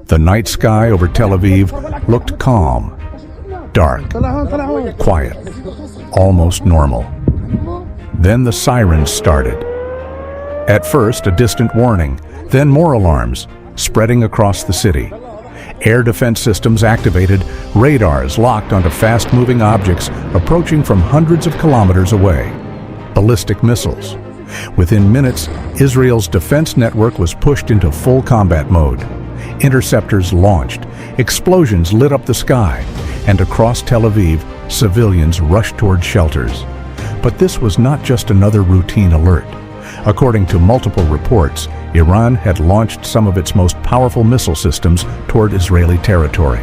The night sky over Tel Aviv looked calm, dark, quiet, almost normal. Then the sirens started. At first, a distant warning, then more alarms, spreading across the city. Air defense systems activated, radars locked onto fast-moving objects approaching from hundreds of kilometers away. Ballistic missiles. Within minutes, Israel's defense network was pushed into full combat mode. Interceptors launched, explosions lit up the sky, and across Tel Aviv, civilians rushed toward shelters. But this was not just another routine alert. According to multiple reports, Iran had launched some of its most powerful missile systems toward Israeli territory.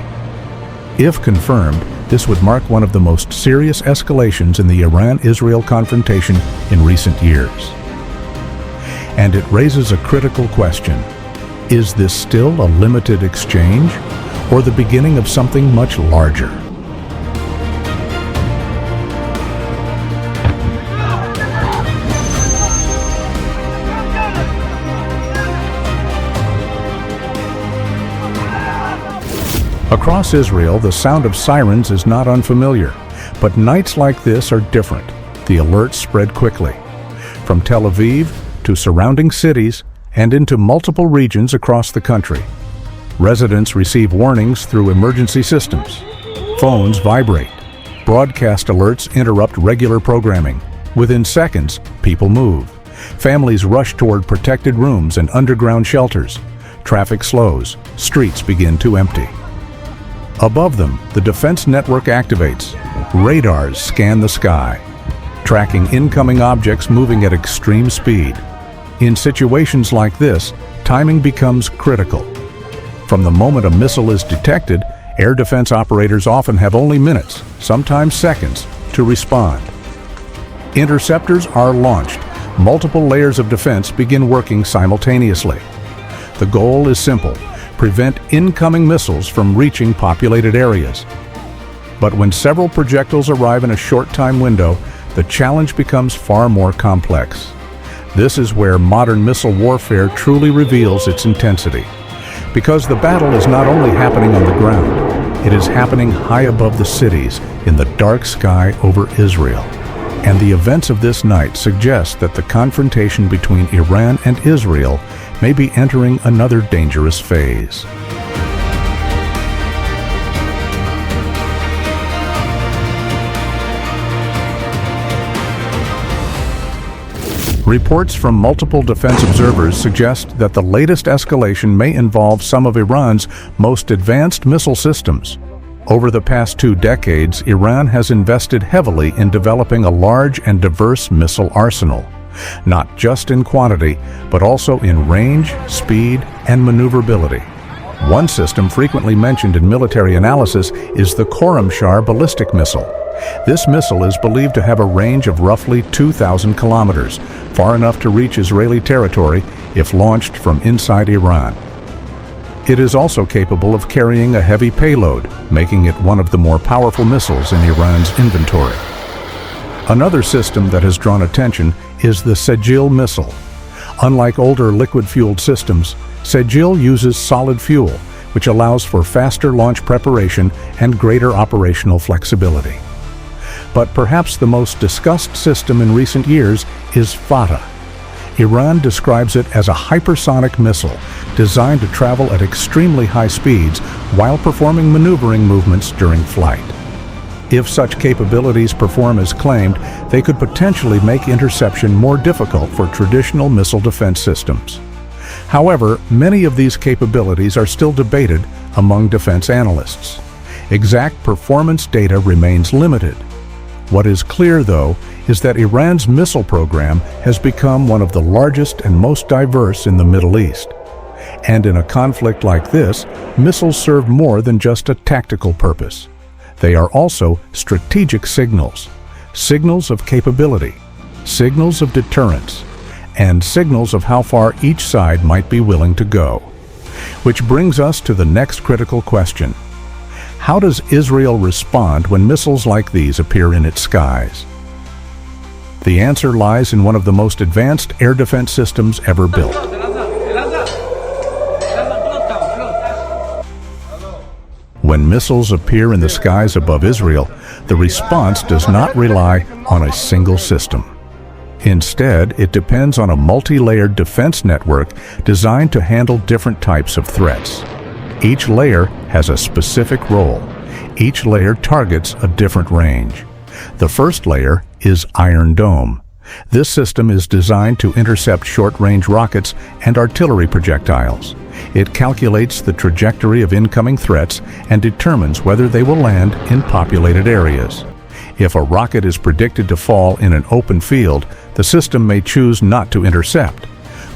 If confirmed, this would mark one of the most serious escalations in the Iran-Israel confrontation in recent years. And it raises a critical question. Is this still a limited exchange, or the beginning of something much larger? Across Israel, the sound of sirens is not unfamiliar, but nights like this are different. The alerts spread quickly. From Tel Aviv to surrounding cities and into multiple regions across the country. Residents receive warnings through emergency systems. Phones vibrate. Broadcast alerts interrupt regular programming. Within seconds, people move. Families rush toward protected rooms and underground shelters. Traffic slows. Streets begin to empty. Above them, the defense network activates. Radars scan the sky, tracking incoming objects moving at extreme speed. In situations like this, timing becomes critical. From the moment a missile is detected, air defense operators often have only minutes, sometimes seconds, to respond. Interceptors are launched. Multiple layers of defense begin working simultaneously. The goal is simple: prevent incoming missiles from reaching populated areas. But when several projectiles arrive in a short time window, the challenge becomes far more complex. This is where modern missile warfare truly reveals its intensity. Because the battle is not only happening on the ground, it is happening high above the cities, in the dark sky over Israel. And the events of this night suggest that the confrontation between Iran and Israel may be entering another dangerous phase. Reports from multiple defense observers suggest that the latest escalation may involve some of Iran's most advanced missile systems. Over the past 2 decades, Iran has invested heavily in developing a large and diverse missile arsenal, not just in quantity, but also in range, speed, and maneuverability. One system frequently mentioned in military analysis is the Khorramshahr ballistic missile. This missile is believed to have a range of roughly 2,000 kilometers, far enough to reach Israeli territory if launched from inside Iran. It is also capable of carrying a heavy payload, making it one of the more powerful missiles in Iran's inventory. Another system that has drawn attention is the Sejil missile. Unlike older liquid-fueled systems, Sejil uses solid fuel, which allows for faster launch preparation and greater operational flexibility. But perhaps the most discussed system in recent years is Fateh. Iran describes it as a hypersonic missile designed to travel at extremely high speeds while performing maneuvering movements during flight. If such capabilities perform as claimed, they could potentially make interception more difficult for traditional missile defense systems. However, many of these capabilities are still debated among defense analysts. Exact performance data remains limited. What is clear, though, is that Iran's missile program has become one of the largest and most diverse in the Middle East. And in a conflict like this, missiles serve more than just a tactical purpose. They are also strategic signals, signals of capability, signals of deterrence, and signals of how far each side might be willing to go. Which brings us to the next critical question. How does Israel respond when missiles like these appear in its skies? The answer lies in one of the most advanced air defense systems ever built. When missiles appear in the skies above Israel, the response does not rely on a single system. Instead, it depends on a multi-layered defense network designed to handle different types of threats. Each layer has a specific role. Each layer targets a different range. The first layer is Iron Dome. This system is designed to intercept short-range rockets and artillery projectiles. It calculates the trajectory of incoming threats and determines whether they will land in populated areas. If a rocket is predicted to fall in an open field, the system may choose not to intercept.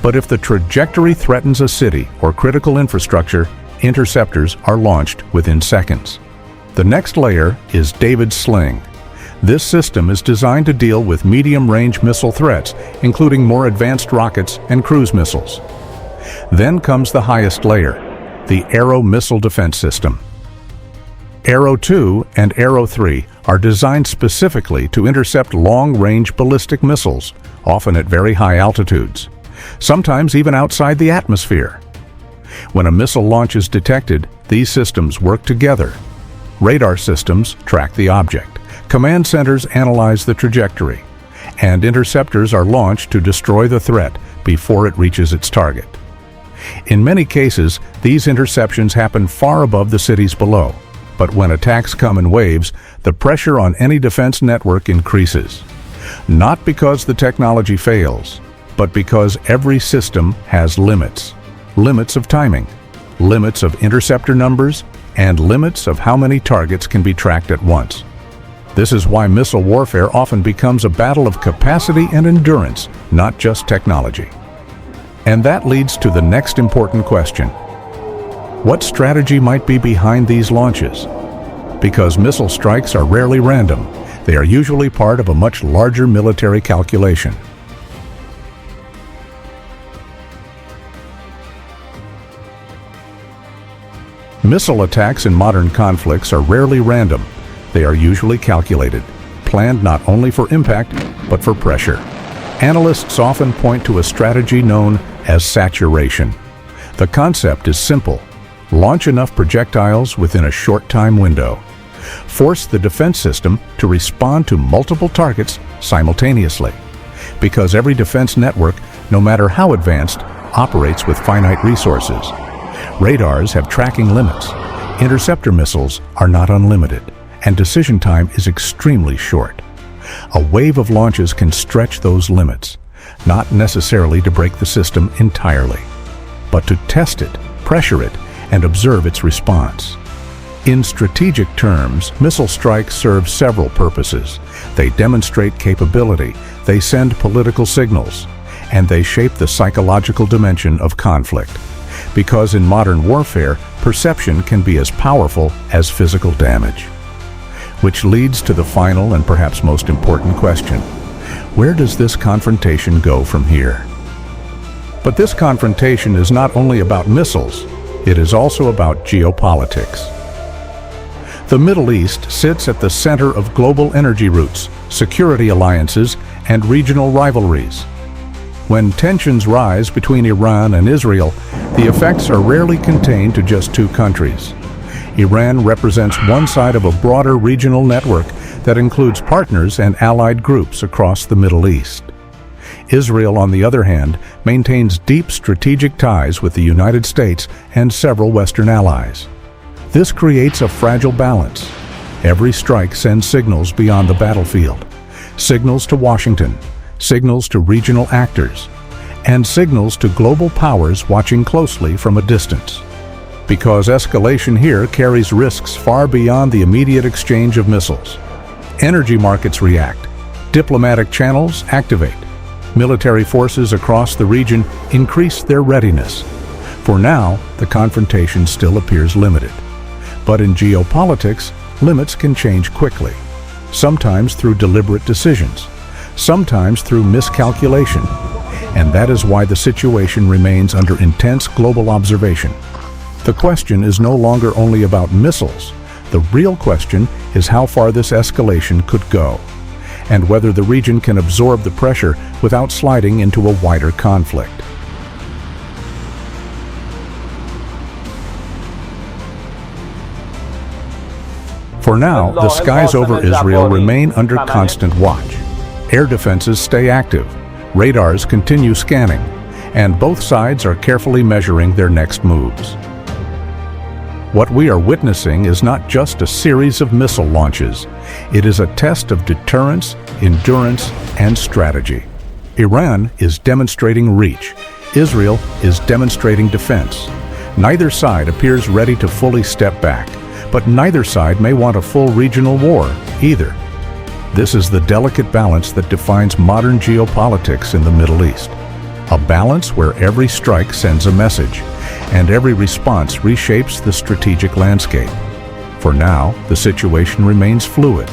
But if the trajectory threatens a city or critical infrastructure, interceptors are launched within seconds. The next layer is David's Sling. This system is designed to deal with medium-range missile threats, including more advanced rockets and cruise missiles. Then comes the highest layer, the Arrow Missile Defense System. Arrow 2 and Arrow 3 are designed specifically to intercept long-range ballistic missiles, often at very high altitudes, sometimes even outside the atmosphere. When a missile launch is detected, these systems work together. Radar systems track the object. Command centers analyze the trajectory, and interceptors are launched to destroy the threat before it reaches its target. In many cases, these interceptions happen far above the cities below, but when attacks come in waves, the pressure on any defense network increases. Not because the technology fails, but because every system has limits. Limits of timing, limits of interceptor numbers, and limits of how many targets can be tracked at once. This is why missile warfare often becomes a battle of capacity and endurance, not just technology. And that leads to the next important question. What strategy might be behind these launches? Because missile strikes are rarely random, they are usually part of a much larger military calculation. Missile attacks in modern conflicts are rarely random. They are usually calculated, planned not only for impact, but for pressure. Analysts often point to a strategy known as saturation. The concept is simple. Launch enough projectiles within a short time window. Force the defense system to respond to multiple targets simultaneously. Because every defense network, no matter how advanced, operates with finite resources. Radars have tracking limits. Interceptor missiles are not unlimited, and decision time is extremely short. A wave of launches can stretch those limits, not necessarily to break the system entirely, but to test it, pressure it, and observe its response. In strategic terms, missile strikes serve several purposes. They demonstrate capability, they send political signals, and they shape the psychological dimension of conflict. Because in modern warfare, perception can be as powerful as physical damage. Which leads to the final and perhaps most important question. Where does this confrontation go from here? But this confrontation is not only about missiles, it is also about geopolitics. The Middle East sits at the center of global energy routes, security alliances, and regional rivalries. When tensions rise between Iran and Israel, the effects are rarely contained to just two countries. Iran represents one side of a broader regional network that includes partners and allied groups across the Middle East. Israel, on the other hand, maintains deep strategic ties with the United States and several Western allies. This creates a fragile balance. Every strike sends signals beyond the battlefield, signals to Washington, signals to regional actors, and signals to global powers watching closely from a distance. Because escalation here carries risks far beyond the immediate exchange of missiles. Energy markets react, diplomatic channels activate, military forces across the region increase their readiness. For now, the confrontation still appears limited. But in geopolitics, limits can change quickly, sometimes through deliberate decisions, sometimes through miscalculation, and that is why the situation remains under intense global observation. The question is no longer only about missiles. The real question is how far this escalation could go, and whether the region can absorb the pressure without sliding into a wider conflict. For now, the skies over Israel remain under constant watch. Air defenses stay active, radars continue scanning, and both sides are carefully measuring their next moves. What we are witnessing is not just a series of missile launches. It is a test of deterrence, endurance, and strategy. Iran is demonstrating reach. Israel is demonstrating defense. Neither side appears ready to fully step back, but neither side may want a full regional war either. This is the delicate balance that defines modern geopolitics in the Middle East. A balance where every strike sends a message, and every response reshapes the strategic landscape. For now, the situation remains fluid,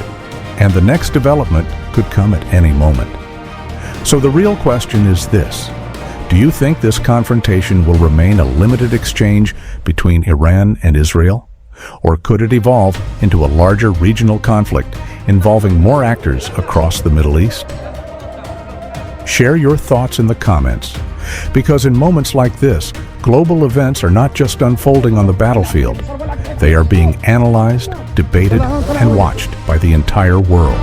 and the next development could come at any moment. So the real question is this: do you think this confrontation will remain a limited exchange between Iran and Israel? Or could it evolve into a larger regional conflict involving more actors across the Middle East? Share your thoughts in the comments, because in moments like this, global events are not just unfolding on the battlefield. They are being analyzed, debated, and watched by the entire world.